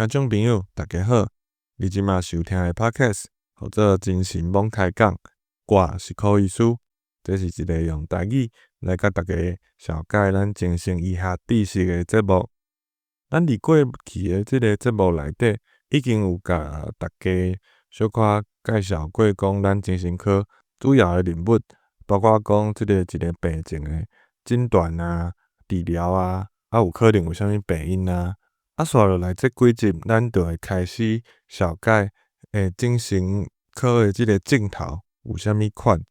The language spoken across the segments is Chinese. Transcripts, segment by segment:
听众朋友，大家好！你即马收听的 Podcast， 叫做精神猛开讲，我是柯医师。这是一个用台语来甲大家小解咱精神医学知识的节目。咱伫过去的即个节目内底，已经有甲大家小可介绍过讲咱精神科主要的人物，包括讲即个一个病症的诊断啊、治疗啊，有可能有啥物病因啊。刷落来这几集，咱就会开始小解精神科的即个镜头有啥物款，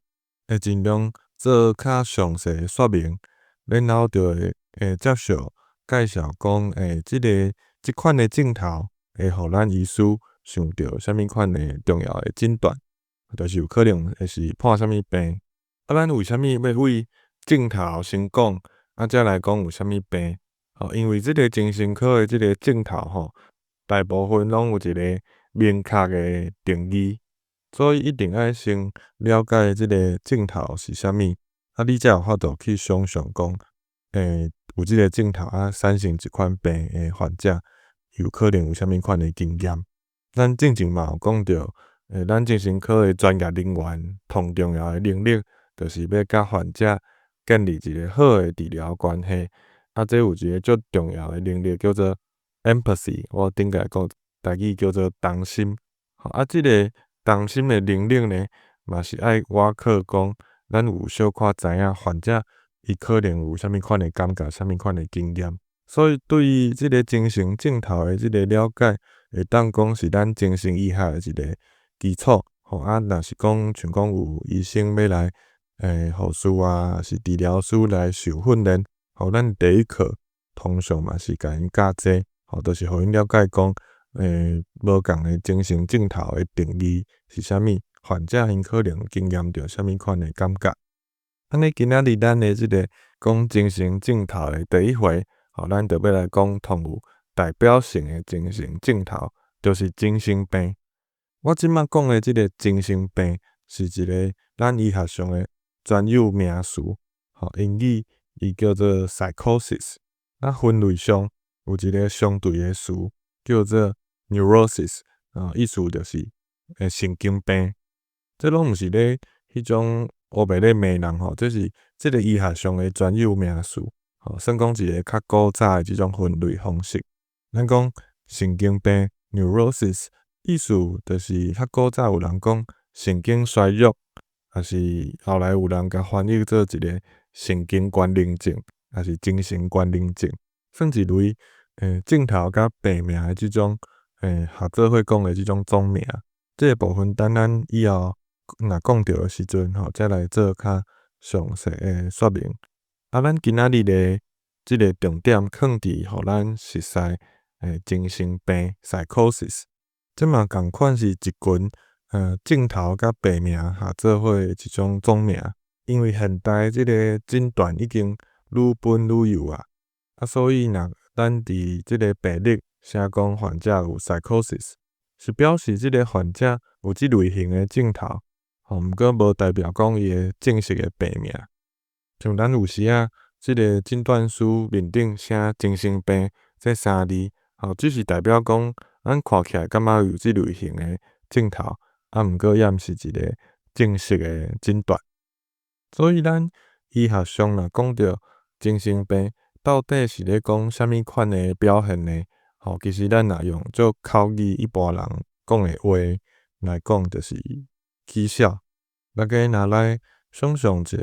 会尽量做较详细的说明，然后就会接受介绍讲即款的镜头会互咱医师想到啥物款的重要的诊断，就是有可能会是判啥物病。咱为啥物要为镜头先讲，才来讲有啥物病？因为即个精神科的即个镜头大部分拢有一个明确的定义，所以一定爱先了解即个镜头是啥物，你才有法度去想象讲，有即个镜头产生即款病的患者，有可能有啥物款的经验。咱之前嘛有讲到，咱精神科的专业人员同重要的能力，就是要甲患者建立一个好的治疗关系。这有一个足重要的能力叫做 empathy， 我顶个讲台语叫做同心。即个同心的能力呢，嘛是爱我靠讲，咱有小可知影患者伊可能有啥物款的感觉，啥物款的经验。所以对于即个精神镜头的即个了解，会当讲是咱精神医学的一个基础。若是讲像讲有医生要来，护士啊，是治疗师来受训练。咱第一课通常嘛是甲因教这，就是互因了解讲，无共的精神镜头的定义是啥物，患者因可能经验着啥物款的感觉。安尼今仔日咱的即个讲精神镜头的第一回，咱就要来讲同有代表性的精神镜头，就是精神病。我即马讲的即个精神病，是一个咱医学上的专有名词，英语伊叫做 psychosis， 分类上有一个相对的词叫做 neurosis， 意思就是神经病。这拢毋是咧迄种黑白咧骂人这是即个医学上的专有名词，算讲一个较古早的即种分类方式。咱讲神经病 neurosis， 意思就是较古早有人讲神经衰弱，也是后来有人甲翻译做一个神经官能症，也是精神官能症，算一类镜头甲病名的即种合做伙讲的即种总名。这个部分等咱以后若讲到的时阵再来做较详细的说明。咱今仔日的即个重点放伫互咱熟悉精神病 psychosis， 这嘛共款是一群镜头甲病名合做伙的一种总名。因为现代即个诊断已经愈分愈有所以若咱伫即个病历写讲患者有 psychosis， 是表示即个患者有即类型的镜头，毋过无代表讲伊的正式的病名。像咱有时即个诊断书面顶写精神病这3字，只是代表讲咱看起来感觉有即类型的镜头，毋过也毋是一个正式的诊断。所以咱医学上若讲到精神病，到底是咧讲啥物款的表现呢？其实咱若用做口语一般人讲的话来讲，就是起痟。大家若来想象一下，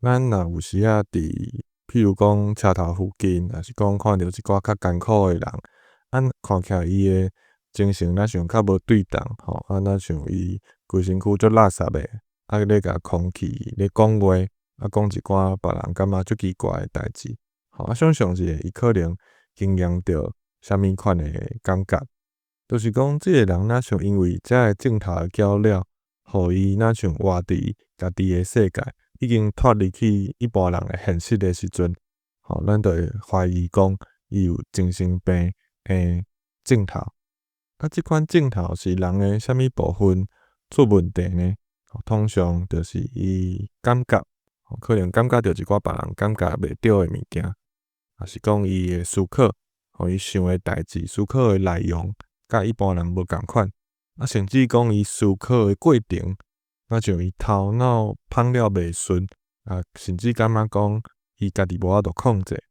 咱若有时譬如讲车头附近，也是讲看到一寡较艰苦的人，看起来伊的精神若像较无对当，若像伊规身躯足垃圾的。咧甲空气咧讲话，讲一寡别人感觉足奇怪的代志。想象一下，伊可能经验着啥物款的感觉，就是讲即个人若像因为遮个镜头的搅扰，互伊若像活伫家己的世界，已经脱离去一般人的现实的时阵，咱就会怀疑讲伊有精神病的镜头。即款镜头是人的啥物部分出问题呢？通常就是伊感觉，可能感觉到一寡别人感觉袂到的物件，也是讲伊的思考，伊想诶代志、思考诶内容，甲一般人无共款。甚至讲伊思考诶过程，像伊头脑放了袂顺，甚至感觉讲伊家己无法度控制。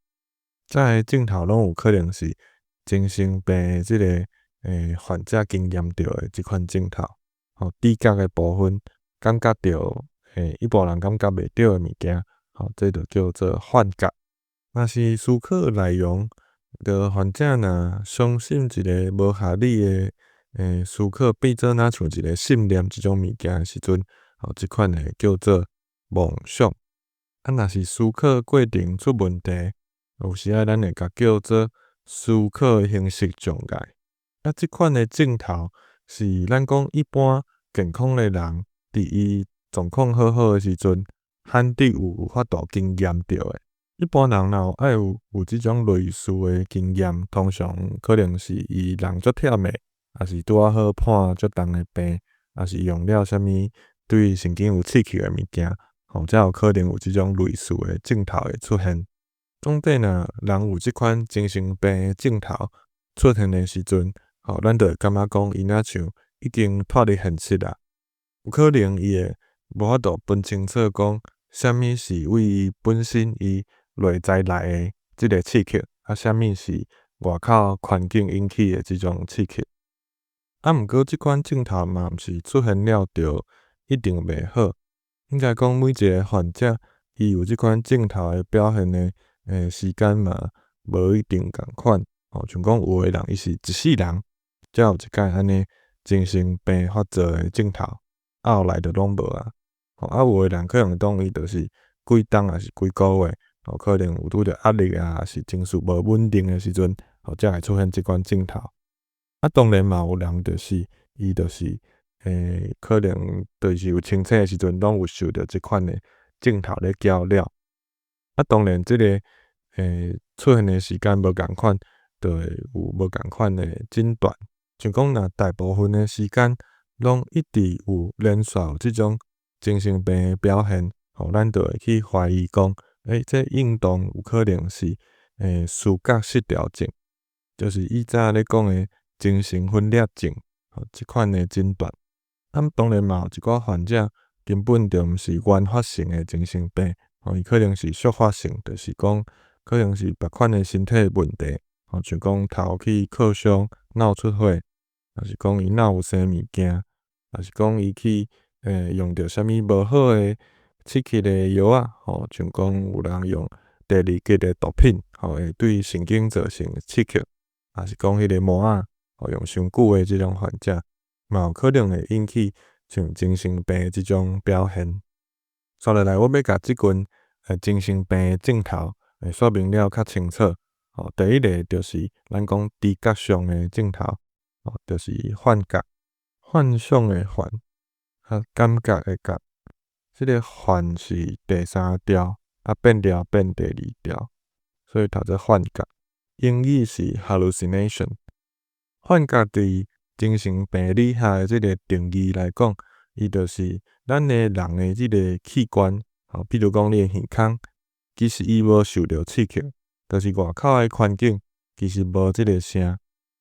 遮个镜头拢有可能是精神病诶即个患者经验到诶即款镜头，知觉诶部分感觉到一般人感觉袂到诶物件，这就叫做幻觉。若是思考诶内容，患者若相信一个无合理诶思考变做若像一个信念即种物件诶时阵，即款会叫做妄想。若是思考过程出问题，有时咱会甲叫做思考形式障碍。即款诶镜头是咱讲一般健康诶人伫伊状况好好诶时阵，罕得有法度经验到诶。一般人若爱有即种类似诶经验，通常可能是伊人足忝诶，也是拄啊好判足重诶病，也是用了啥物对神经有刺激诶物件，才有可能有即种类似诶镜头会出现。总体若人有即款精神病诶镜头出现诶时阵，咱就会感觉讲伊若像已经脱离现实啊。有可能伊会无法度分清楚讲啥物是为伊本身伊内在内诶即个刺激，啥物是外口环境引起诶即种刺激。毋过即款镜头嘛毋是出现了就一定袂好，应该讲每一个患者伊有即款镜头诶表现诶时间嘛无一定共款。像讲有诶人伊是一世人才有一摆安尼精神病发作诶镜头，后来就拢无啊。有诶人可能当伊就是几冬也是几个月，可能有拄着压力也是情绪无稳定诶时阵，才会出现即款镜头。当然嘛有人就是伊就是可能就是有清醒诶时阵，拢有受着即款诶镜头咧搅扰。当然即个出现诶时间无共款，就会有无共款诶诊断。像讲若大部分诶时间拢一直有连续有即种精神病诶表现，咱就会去怀疑讲，这应当有可能是思觉失调症，就是以前咧讲诶精神分裂症，即款诶诊断。当然嘛有一寡患者根本就毋是原发性诶精神病，伊可能是续发性，就是讲可能是别款诶身体问题，像讲头去靠伤、脑出血，还是讲伊脑有生物件，还是讲伊去用着啥物无好诶刺激诶药仔，像讲有人用第二级诶毒品，会对神经造成刺激，还是讲迄个膜仔用伤久诶即种患者，嘛有可能会引起像精神病诶即种表现。接落来，我要甲即群精神病诶镜头说明了较清楚。第一个就是咱讲知觉上诶镜头，就是幻觉、幻想诶幻，感觉诶觉。即个幻是第三调，变调变第二调，所以读做幻觉。英语是 hallucination。幻觉伫精神病理学诶即个定义来讲，伊就是咱诶人诶即个器官，比如讲你诶耳孔，其实伊无受着刺激，就是外口诶环境其实无即个声，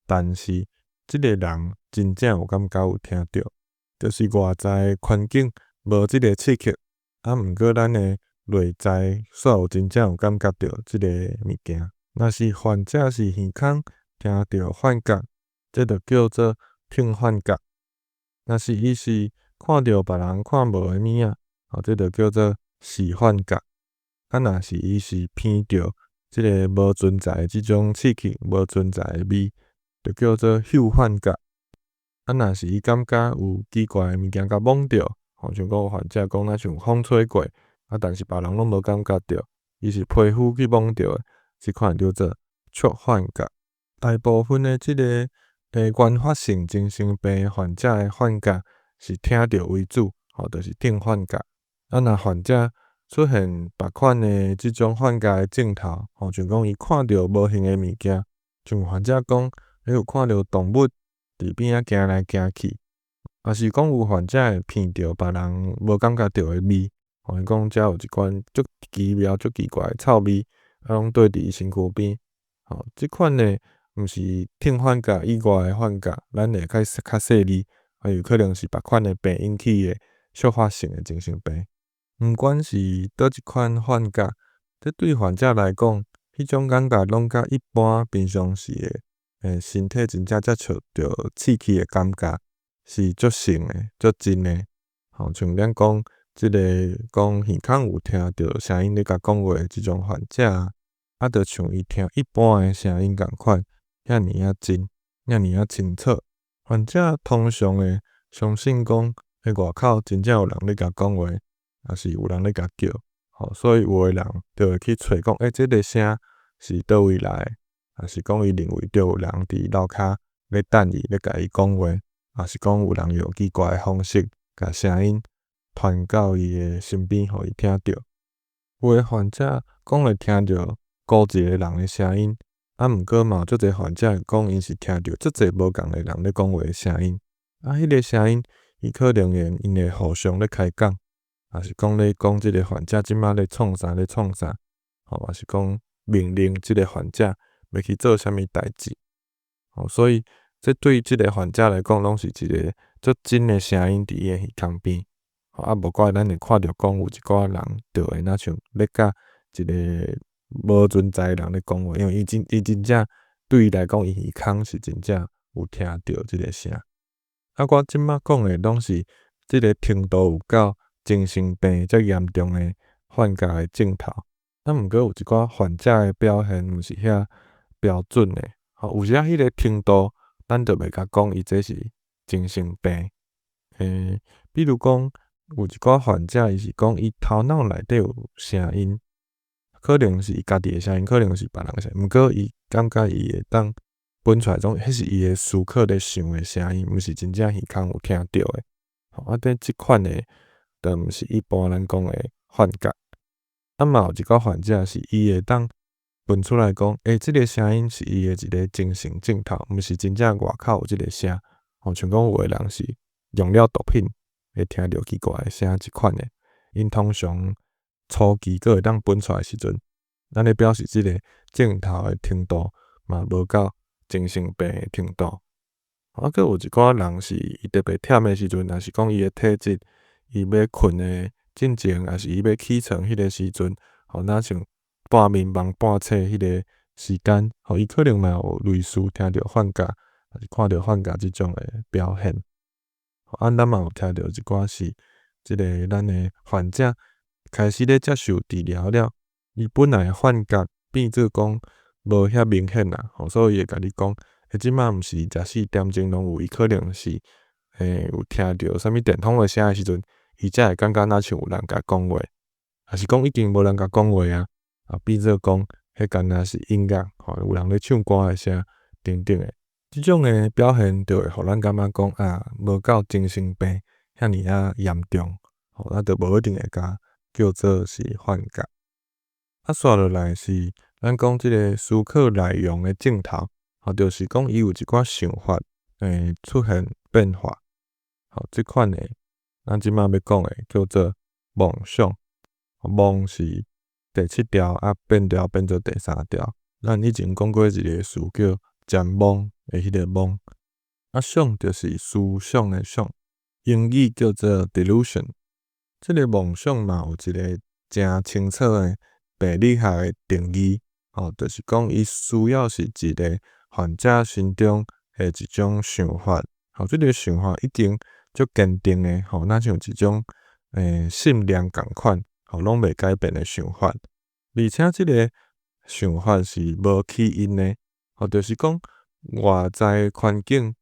但是即个人真正有感觉有听着，就是外在诶环境无即个刺激，毋过咱诶内在煞有真正有感觉着即个物件。若是患者是耳孔听着幻觉，这就叫做听幻觉。若是伊是看到别人看无诶物仔，这就叫做视幻觉。若是伊是闻到即个无存在诶即种刺激、无存在诶味，就叫做嗅幻觉。若是伊感觉有奇怪诶物件甲摸着，像讲有患者讲若像风吹过，但是别人拢无感觉着，伊是皮肤去摸着诶，即款叫做触幻觉。大部分诶即个原发性精神病患者诶幻觉是听着为主，就是听幻觉。若患者出现别款诶即种幻觉诶镜头，像讲伊看到无形诶物件，像有患者讲，有看到动物伫边仔行来行去，也是讲有患者会闻到别人无感觉到诶味，伊讲遮有一款奇妙、奇怪诶臭味，拢对伫伊身躯边。即款诶毋是挺幻觉以外诶幻觉，咱会较细腻，还有可能是别款诶病引起诶续发性诶精神病。毋管是倒一款幻觉，这对患者来讲，迄种感觉拢甲一般平常时身体真正接触着刺激诶感觉是足像诶、足真诶。像咱讲即个讲耳孔有听到声音咧甲讲话即种患者就像伊听一般诶声音共款，遐尔啊真，遐尔啊清楚。患者通常会相信讲，外口真正有人咧甲讲话，也是有人咧甲叫。所以有诶人就会去找讲，即个声是倒位来的，还是讲伊认为着有人伫楼骹咧等伊咧甲伊讲话，还是讲有人用奇怪诶方式甲声音传到伊诶身边，互伊听着。有诶患者讲会听着孤一个人诶声音，毋过嘛有足侪患者会讲因是听着足侪无共诶人咧讲话诶声音。迄个声音，伊可能因会互相咧开讲。也是讲咧讲即个患者即摆咧创啥，也是讲命令即个患者要去做啥物代志。所以这对即个患者来讲，拢是一个足真诶声音伫伊诶耳孔边。无怪咱会看着讲有一寡人就会若像咧甲一个无存在诶人咧讲话，因为伊真正对伊来讲，伊耳孔是真正有听着即个声。我即摆讲诶拢是即个程度有够精神病遮严重诶幻觉诶症头。毋过有一寡患者诶表现毋是遐标准诶。有时迄个程度，咱就袂甲讲伊这是精神病。比如讲有一寡患者，伊是讲伊头脑内底有声音，可能是伊家己诶声音，可能是别人诶声音，毋过伊感觉伊会当分出来种，迄是伊诶思考咧想诶声音，毋是真正耳孔有听着诶。即款诶，就毋是一般咱讲诶幻觉。嘛有一寡患者是伊会当分出来讲，即个声音是伊诶一个精神症头，毋是真正外口有即个声。像讲有诶人是用了毒品，会听着奇怪诶声即款诶。因通常初期阁会当分出来诶时阵，咱咧表示即个症头诶程度嘛无到精神病诶程度。阁有一寡人是伊特别忝诶时阵，若是讲伊诶体质，伊要困诶进前，还是伊要起床迄个时阵，若像半眠茫半醒迄个时间，伊可能嘛有类似听着幻觉，还是看着幻觉即种诶表现。咱嘛有听着一寡是即个咱诶患者开始咧接受治疗了，伊本来幻觉变做讲无遐明显啦，所以伊会甲你讲，即摆毋是24点钟拢有，伊可能是有听着啥物电筒诶声诶时阵，伊才会感觉若像有人甲讲话，还是讲已经无人甲讲话啊，变做讲迄敢若是音乐，有人咧唱歌诶声等等诶。即种诶表现就会互咱感觉讲无到精神病遐尔严重，就无一定会甲叫做是幻觉。刷落来是咱讲即个思考内容诶症头，就是讲伊有一寡想法出现变化。即款诶，咱即摆要讲诶叫做妄想。妄是第7条变调变做第3条。咱以前讲过一个词叫谵妄诶，迄个妄。想就是思想诶想，英语叫做 delusion。即个妄想嘛有一个诚清楚诶病理学诶定义，就是讲伊需要是一个患者心中诶一种想法，即个想法一定足坚定诶，若像一种信念共款，拢袂改变诶想法，而且即个想法是无起因诶，就是讲外在环境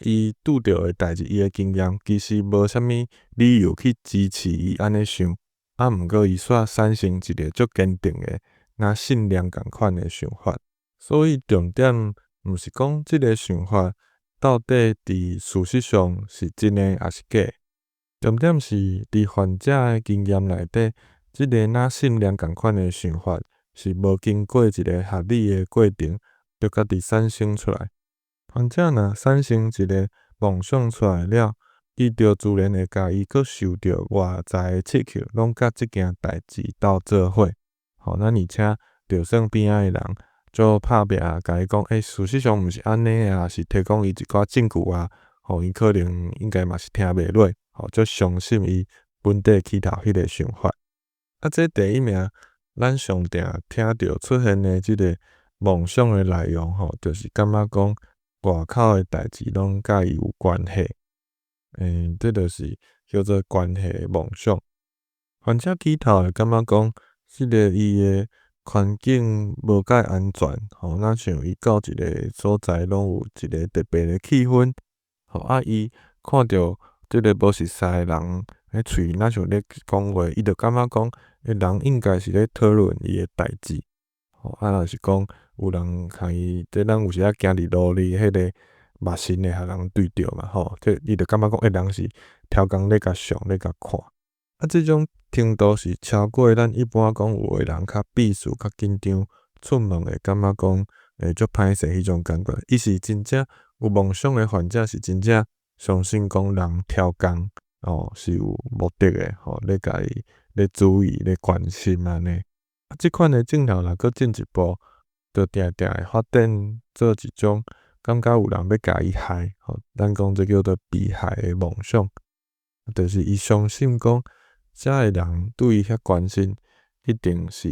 伊拄着诶代志，伊诶经验其实无啥物理由去支持伊安尼想，毋过伊煞产生一个足坚定诶，若信念共款诶想法。所以重点毋是讲即个想法到底伫事实上是真诶还是假，重点是伫患者诶经验内底，即个若信念共款诶想法是无经过一个合理诶过程，就家己产生出来。患者若产生一个妄想出来了，伊就自然会甲伊阁受着外在诶刺激，拢甲即件代志斗做伙。而且就算边仔诶人就拍拼甲伊讲，事实上毋是安尼啊，是提供伊一寡证据啊，伊可能应该嘛是听袂落，就相信伊本地起头迄个想法。这第一名，咱上定听到出现的即个梦想的内容，就是感觉讲外口的代志拢甲伊有关系。这就是叫做关系的梦想。患者起头会感觉讲，即个伊的环境无介安全，若像伊到一个所在拢有一个特别的气氛，伊看到即个无熟悉的人，喙若像咧讲话，伊就感觉讲，人应该是咧讨论伊的代志。若是讲有人甲伊，即咱有时仔行伫路里，迄个陌生的互人对着嘛，即伊就感觉讲，人是超工咧甲想咧甲看。即种程度是超过咱一般讲有诶人较避暑、较紧张出门会感觉讲足歹势迄种感觉。伊是真正有梦想诶患者，是真正相信讲人超工是有目的诶，咧甲伊咧注意、咧关心安尼。即款诶镜头若搁进一步，就定定会发展做一种感觉有人要甲伊害，咱讲这叫做被害诶梦想，就是伊相信讲。遮个人对伊遐关心，一定是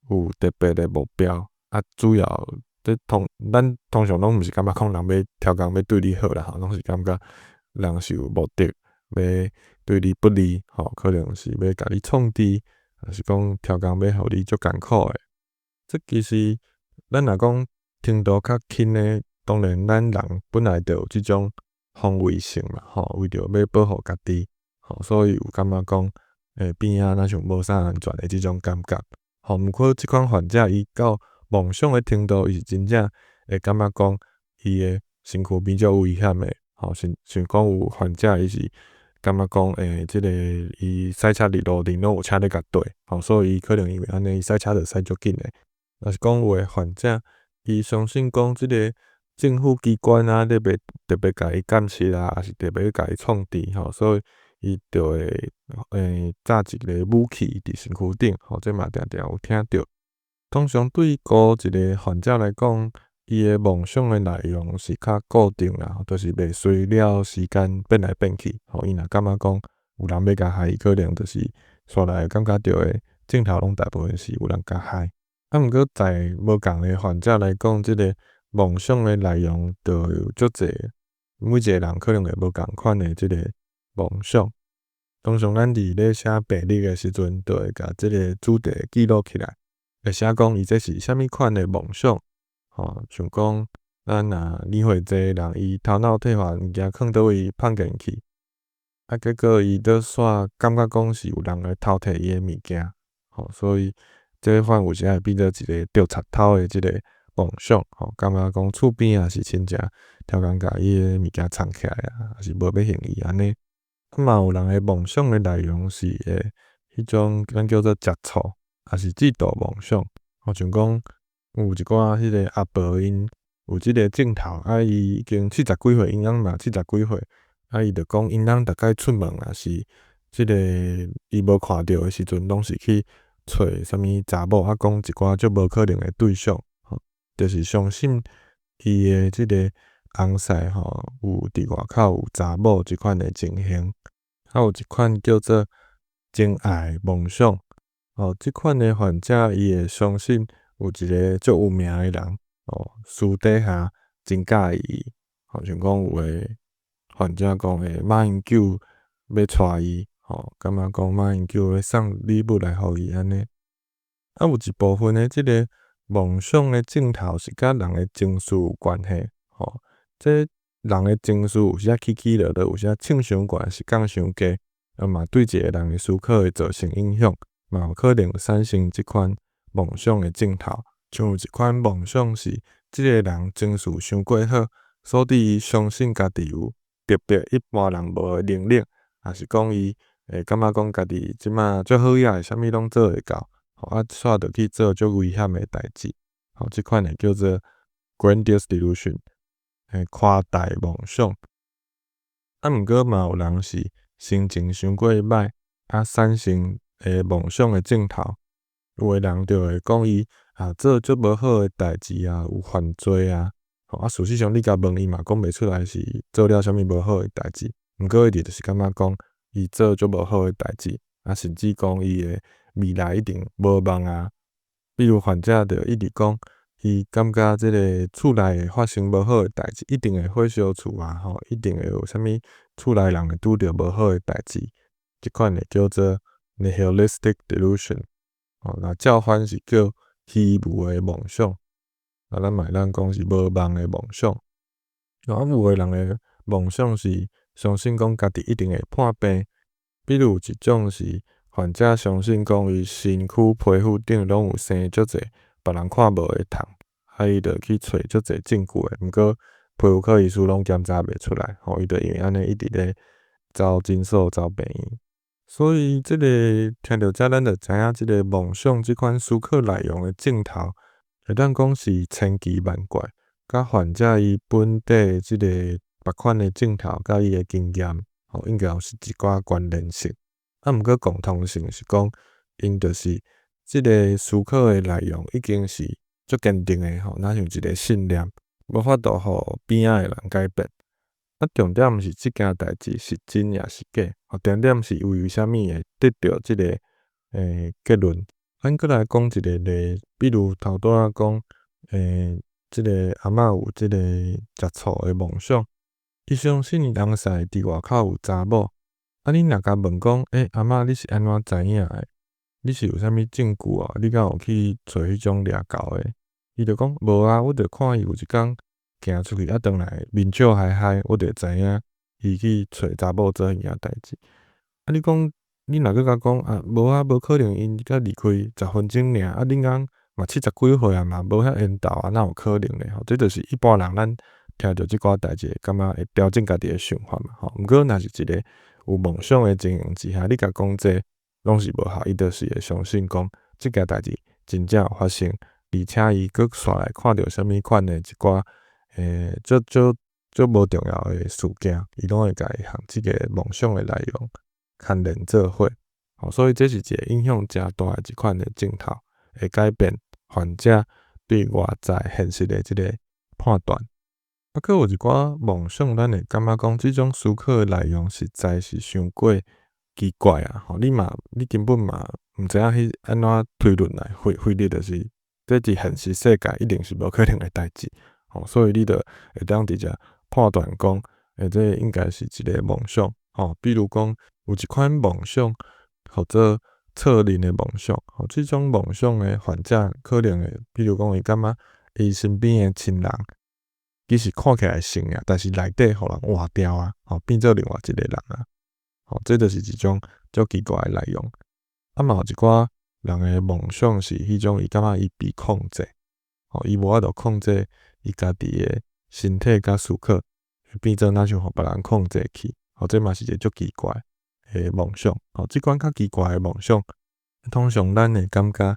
有特别的目标。主要咱通常拢毋是感觉讲人要超工要对你好啦，拢是感觉人是有目的，要对你不利，可能是要甲你创治，还是讲超工要互你足艰苦诶。这其实咱若讲程度较轻诶，当然咱人本来就有即种防卫性嘛，为着要保护家己，所以有感觉讲。边仔若像无啥安全的即种感觉，毋过即款患者伊到梦想的程度，伊是真正会感觉讲伊的身躯边足危险的，像讲有患者伊是感觉讲即个伊赛车伫路顶拢有车咧甲对，所以伊可能因为安尼伊赛车就赛足紧的。若是讲有诶患者，伊相信讲即个政府机关啊，特别甲伊监视啊，还是特别甲伊创治，所以。伊就会架一个武器伫身躯顶，这嘛定定有听到。通常对高一个患者来讲，伊的梦想的内容是较固定啦，就是袂随了时间变来变去。伊若感觉讲有人要甲害伊，可能就是煞来感觉到的镜头拢大部分是有人甲害。毋过在无共的患者来讲，即个梦想的内容就有足侪，每一个人可能会无共款的即个。梦想，通常咱伫咧写病历的时阵，就会甲即个主题记录起来，会写讲伊这是啥物款的梦想，像讲咱若理会济人，伊头脑退化物件囥倒位放进去，结果伊倒煞感觉讲是有人来偷摕伊的物件，所以这款有时会变做一个钓贼头的即个梦想，感觉讲厝边也是亲戚超工甲伊的物件藏起来啊，还是无要还伊安尼。嘛有人诶梦想诶内容是迄种咱叫做食醋，还是嫉妒梦想。像讲有一寡迄个阿婆因有即个镜头，伊已经70几岁，因翁嘛70几岁，伊就讲因翁逐摆出门啊是即个伊无看到诶时阵，拢是去找啥物查某，讲一寡足无可能诶对象，就是相信伊诶即个翁婿有伫外口有查某即款诶情形。还有一款叫做真爱梦想，即款的患者伊会相信有一个足有名的人，私底下真介意伊，像讲有诶患者讲马英九要娶伊，感觉讲马英九要送礼物来互伊安尼。有一部分的即个梦想的镜头是甲人的情绪有关系，这人的情绪有时起起落落，有时唱伤悬是降伤低，嘛对一个人的思考会造成影响，嘛有可能产生即款梦想的镜头。像有一款梦想是，即个人情绪伤过好，所以伊相信家己有特别一般人无的能力，还是讲伊会感觉讲家己即马足好野，啥物拢做会到，煞着去做足危险的代志。即款会叫做 grandiose delusion。夸大梦想，毋过嘛有人是心情伤过歹，产生梦想的镜头，有诶人就会讲伊做足无好诶代志啊，有犯罪啊。事实上你甲问伊嘛，讲袂出来是做了啥物无好诶代志。毋过伊直就是感觉讲伊做足无好诶代志，甚至讲伊诶未来一定无望啊。比如患者就一直讲，伊感觉即个厝内会发生无好诶代志，一定会火烧厝啊，一定会有啥物厝内人会拄着无好诶代志。即款会叫做 nihilistic delusion。那照翻是叫虚无诶梦想。咱嘛会当讲是无望诶梦想。有诶人诶梦想是相信讲家己一定会破病，比如有一种是患者相信讲伊身躯皮肤顶拢有生足侪别人看无诶虫，伊就去找足侪证据诶，毋过皮肤科医师拢检查袂出来，伊就因为安尼一直咧走诊所走病院。所以即个听到遮，咱就知影即个梦想即款思考内容诶镜头，会当讲是千奇万怪，甲患者伊本底即个别款诶镜头，甲伊诶经验，应该有是一寡关联性。毋过共通性是讲，因就是即个思考诶内容已经是足坚定诶，若像一个信念，无法度互边仔诶人改变。重点毋是即件代志是真也是假，重点是为虾米会得到即个结论。咱搁来讲一个例，比如头拄仔讲，即个阿嬷有即个食醋诶梦想，伊相信人婿伫外口有查某。你若甲问讲，阿嬷你是安怎知影诶？你是有啥物证据哦？你敢有去找迄种掠狗诶？伊就讲无啊，我就看伊有一工行出去转来面笑嗨嗨，我就知影伊去找查某做迄件代志。你讲你若搁甲讲无啊，无可能，因才离开10分钟尔，恁翁嘛70几岁啊嘛，无遐缘投哪有可能咧？这就是一般人咱听着即寡代志，感觉会调整家己诶想法嘛。毋过若是一个有梦想诶情形之下，你甲讲这拢是无效，伊就是会相信讲即件代志真正有发生，而且伊搁煞来看到啥物款诶一寡足无重要诶事件，伊拢会甲伊向即个梦想诶内容牵连做伙。所以这是一个影响诚大诶一款诶镜头，会改变患者对外在现实诶即个判断。搁有一寡梦想，咱会感觉讲即种思考诶内容实在是伤过奇怪啊！你根本嘛毋知影迄安怎推论来，回力就是这是现实世界一定是无可能诶代志。所以你就会当直接判断讲，这应该是一个梦想。比如讲有一款梦想，或者策略诶梦想。即种梦想诶患者可能会，比如讲伊感觉伊身边诶亲人。其实看起来像啊，但是内底互人换掉啊，变做另外一个人啊，这就是一种足奇怪诶内容。嘛有一寡人诶梦想是迄种伊感觉伊被控制，伊无法度控制伊家己诶身体甲思考，变做若像互别人控制去，这嘛是一个足奇怪诶梦想。即款较奇怪诶梦想，通常咱会感觉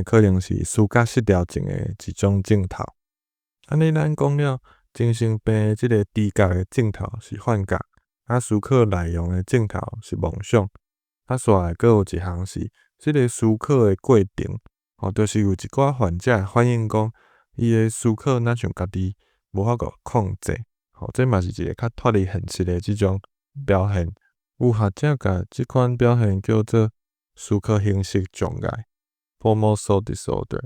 可能是思觉失调症诶一种镜头。安尼咱讲了，精神病诶即个知觉诶镜头是幻觉，思考内容诶镜头是梦想，煞来阁有一项是即个思考诶过程，就是有一寡患者会反映讲，伊诶思考若像家己无法度控制，这嘛是一个较脱离现实诶即种表现。有学者甲即款表现叫做思考形式障碍 （Formoso Disorder）。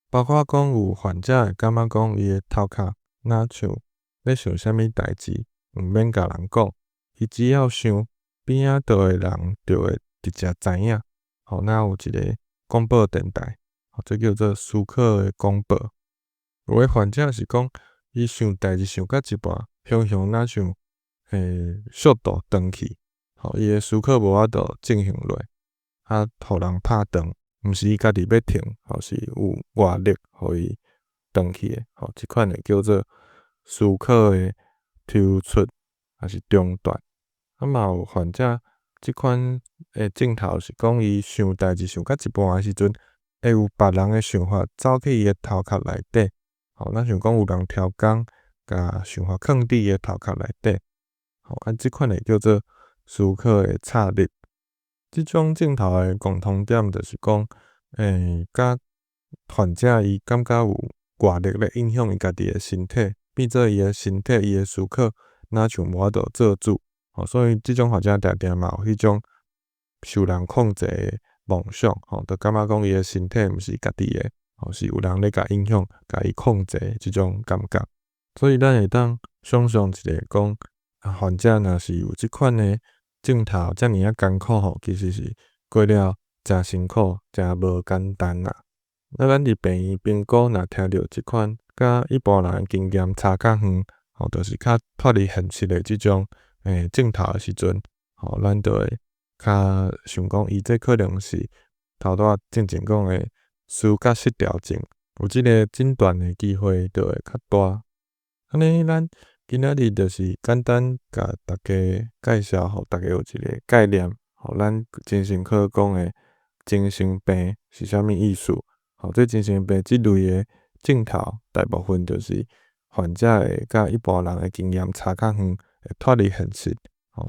包括讲有患者会感觉讲伊诶头壳若像咧想啥物代志，毋免甲人讲，伊只要想，边仔倒诶人就会直接知影。若有一个广播电台，这叫做思考诶广播。有诶患者是讲，伊想代志想到一半，常常若像速度断去，伊诶思考无法度进行落，互人拍断。毋是伊家己要停，是有外力互伊断去诶。即款会叫做思考诶抽出，还是中断。嘛有患者即款诶镜头是讲伊想代志想到一半诶时阵，会有别人诶想法走去伊诶头壳内底。咱想讲有人超工，甲想法囥伫伊诶头壳内底。即款会叫做思考诶策略。即种镜头诶共通点就是讲，甲患者伊感觉有外力咧影响伊家己诶身体，变做伊诶身体、伊诶思考，若像无法度做主。所以即种患者定定嘛有迄种受人控制诶梦想，就感觉讲伊诶身体毋是家己诶，是有人咧甲影响、甲伊控制即种感觉。所以咱会当想象一下讲，患者若是有即款诶镜头遮尔艰苦其实是过了诚辛苦、诚无简单啦。咱伫病院评估若听着即款甲一般人经验差较远，就是较脱离现实的即种镜头的时阵，咱就会较想讲，伊这可能是头拄仔正讲的思觉失调症，有即个诊断的机会就会较大。安尼咱今仔日就是简单甲大家介绍，互大家有一个概念，咱精神科讲的精神病是啥物意思？这精神病即类的镜头，大部分就是患者会甲一般人的经验差较远，会脱离现实，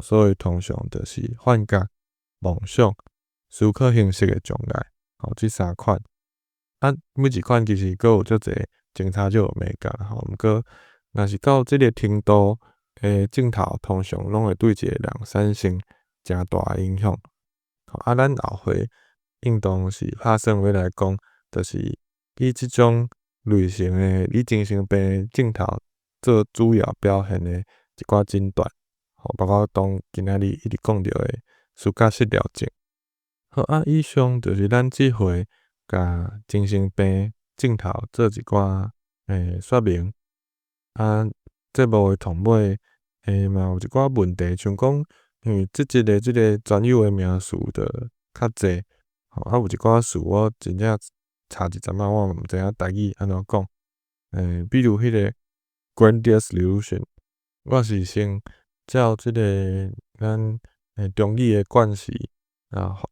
所以通常就是幻觉、梦想、思考形式的障碍，即三款。每一款其实阁有足侪前差少的物件，毋过若是到即个程度的镜头，通常拢会对一个人产生诚大的影响。咱后回应当是拍算要来讲，就是以即种类型的以精神病的镜头做主要表现的一寡诊断，包括当今仔日一直讲到的思觉失调症。好以上就是咱即回甲精神病镜头做一寡说明。节目的头尾嘛有一寡问题，像讲因为即个专有的名词就较济，有一寡词我真正查一阵仔，我嘛毋知影台语安怎讲。比如迄个 grandiose illusion， 我是先照即个咱中语的惯势，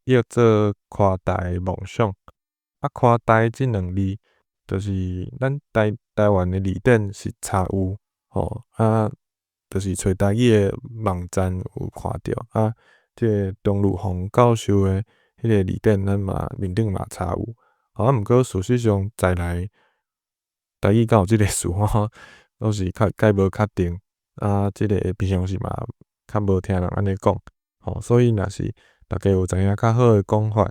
译做夸大的梦想。夸大即两字，就是咱台湾的字典是查有，就是找台语的网站有看着，即个钟如虹教授的迄个字典，咱嘛面顶嘛查有。毋过事实上在来台语敢有即个词，我都是较无确定。即个平常时嘛较无听人安尼讲，所以若是大家有知影较好的讲法，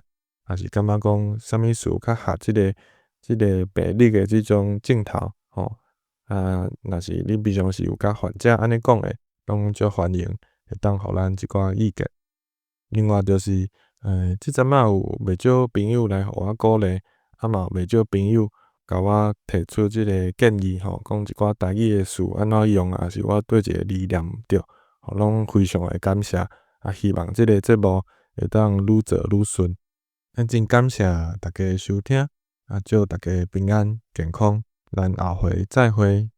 也是感觉讲啥物事较合即个病历的即种镜头，若是你平常时有甲患者安尼讲的，拢足欢迎会当互咱一寡意见。另外就是，即阵仔有袂少朋友来互我鼓励，嘛有袂少朋友甲我提出即个建议，讲一寡台语的词安怎用，也是我对一个字念毋着，拢非常的感谢。希望即个节目会当愈做愈顺。真感谢大家的收听，祝大家平安健康，咱后回再会。